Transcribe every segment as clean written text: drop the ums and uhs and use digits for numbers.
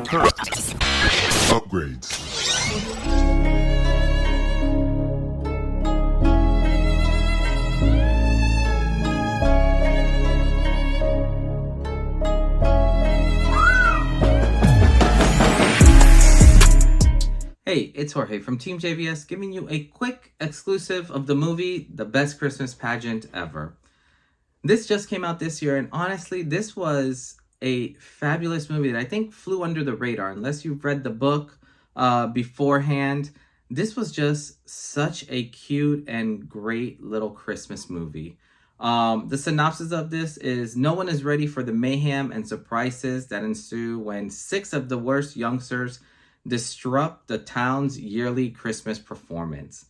Upgrades. Hey, it's Jorge from Team JVS giving you a quick exclusive of the movie The Best Christmas Pageant Ever. This just came out this year, and honestly, this was a fabulous movie that I think flew under the radar. Unless you've read the book beforehand, this was just such a cute and great little Christmas movie. The synopsis of this is: no one is ready for the mayhem and surprises that ensue when 6 of the worst youngsters disrupt the town's yearly Christmas performance.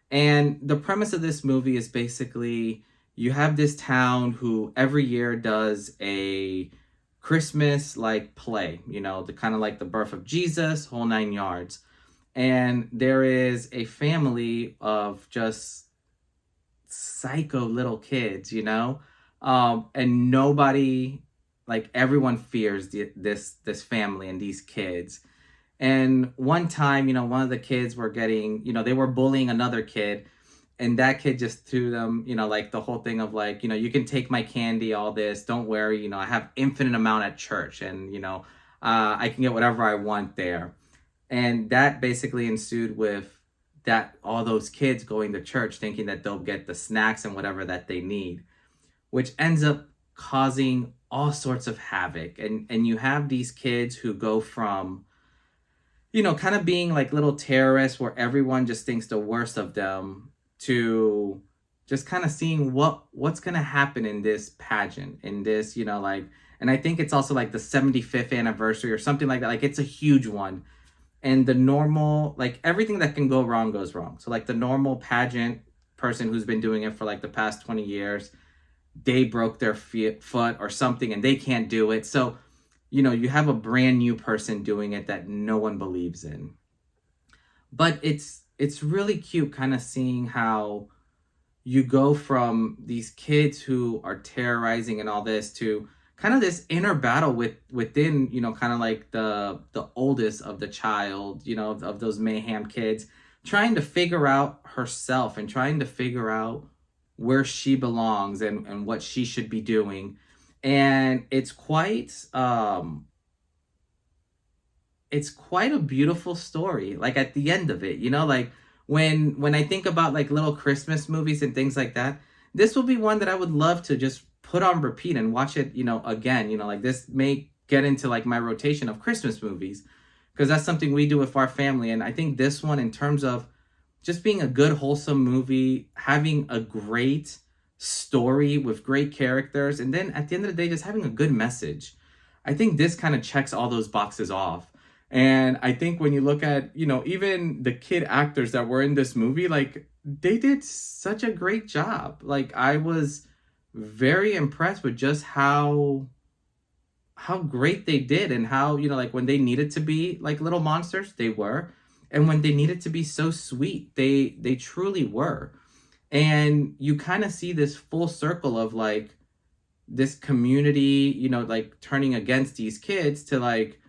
And the premise of this movie is basically you have this town who every year does a Christmas like play, the kind of like the birth of Jesus, whole 9 yards. And there is a family of just psycho little kids, and nobody, like everyone fears this family and these kids. And one time, one of the kids were getting, they were bullying another kid, and that kid just threw them, like the whole thing of like, you can take my candy, all this, don't worry, I have infinite amount at church, and, I can get whatever I want there. And that basically ensued with that, all those kids going to church thinking that they'll get the snacks and whatever that they need, which ends up causing all sorts of havoc. And you have these kids who go from, kind of being like little terrorists where everyone just thinks the worst of them, to just kind of seeing what's going to happen in this pageant, in this, and I think it's also like the 75th anniversary or something like that. Like, it's a huge one. And the normal, like everything that can go wrong goes wrong. So like the normal pageant person who's been doing it for like the past 20 years, they broke their foot or something and they can't do it. So you have a brand new person doing it that no one believes in. But it's really cute kind of seeing how you go from these kids who are terrorizing and all this to kind of this inner battle within, kind of like the oldest of the child, of those mayhem kids, trying to figure out herself and trying to figure out where she belongs and what she should be doing. And it's quite a beautiful story. Like at the end of it, like when I think about like little Christmas movies and things like that, this will be one that I would love to just put on repeat and watch it, again. Like this may get into like my rotation of Christmas movies, because that's something we do with our family. And I think this one, in terms of just being a good, wholesome movie, having a great story with great characters, and then at the end of the day just having a good message, I think this kind of checks all those boxes off. And I think when you look at even the kid actors that were in this movie, like they did such a great job. Like I was very impressed with just how great they did, and how like when they needed to be like little monsters, they were, and when they needed to be so sweet, they truly were. And you kind of see this full circle of like this community, like turning against these kids to like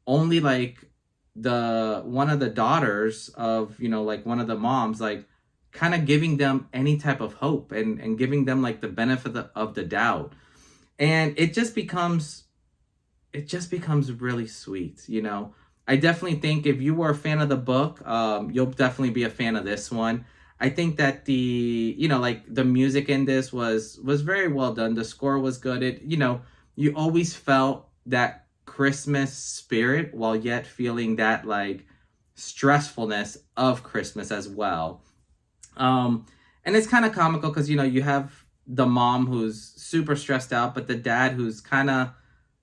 only like the one of the daughters of, like one of the moms, like kind of giving them any type of hope and giving them like the benefit of the doubt. And it just becomes really sweet. I definitely think if you were a fan of the book, you'll definitely be a fan of this one. I think that the music in this was very well done. The score was good. It, you always felt that Christmas spirit while yet feeling that like stressfulness of Christmas as well. And it's kind of comical because, you have the mom who's super stressed out, but the dad who's kind of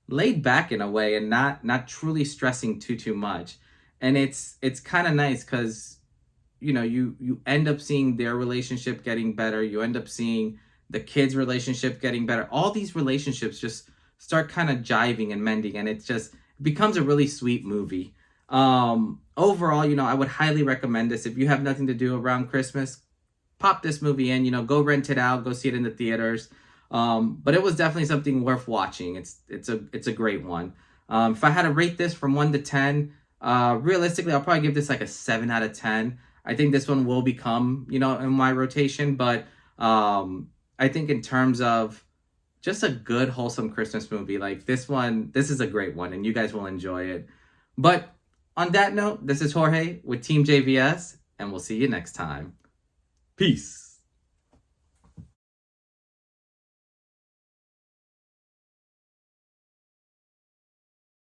laid back in a way and not truly stressing too much. And it's kind of nice because you end up seeing their relationship getting better. You end up seeing the kids' relationship getting better. All these relationships just start kind of jiving and mending, and it becomes a really sweet movie. Overall, I would highly recommend this. If you have nothing to do around Christmas, pop this movie in, go rent it out, go see it in the theaters. But it was definitely something worth watching. It's a great one. If I had to rate this from 1 to 10, realistically, I'll probably give this like a 7 out of 10. I think this one will become, in my rotation, but I think in terms of just a good, wholesome Christmas movie, like this is a great one, and you guys will enjoy it. But on that note, this is Jorge with Team JVS, and we'll see you next time. Peace.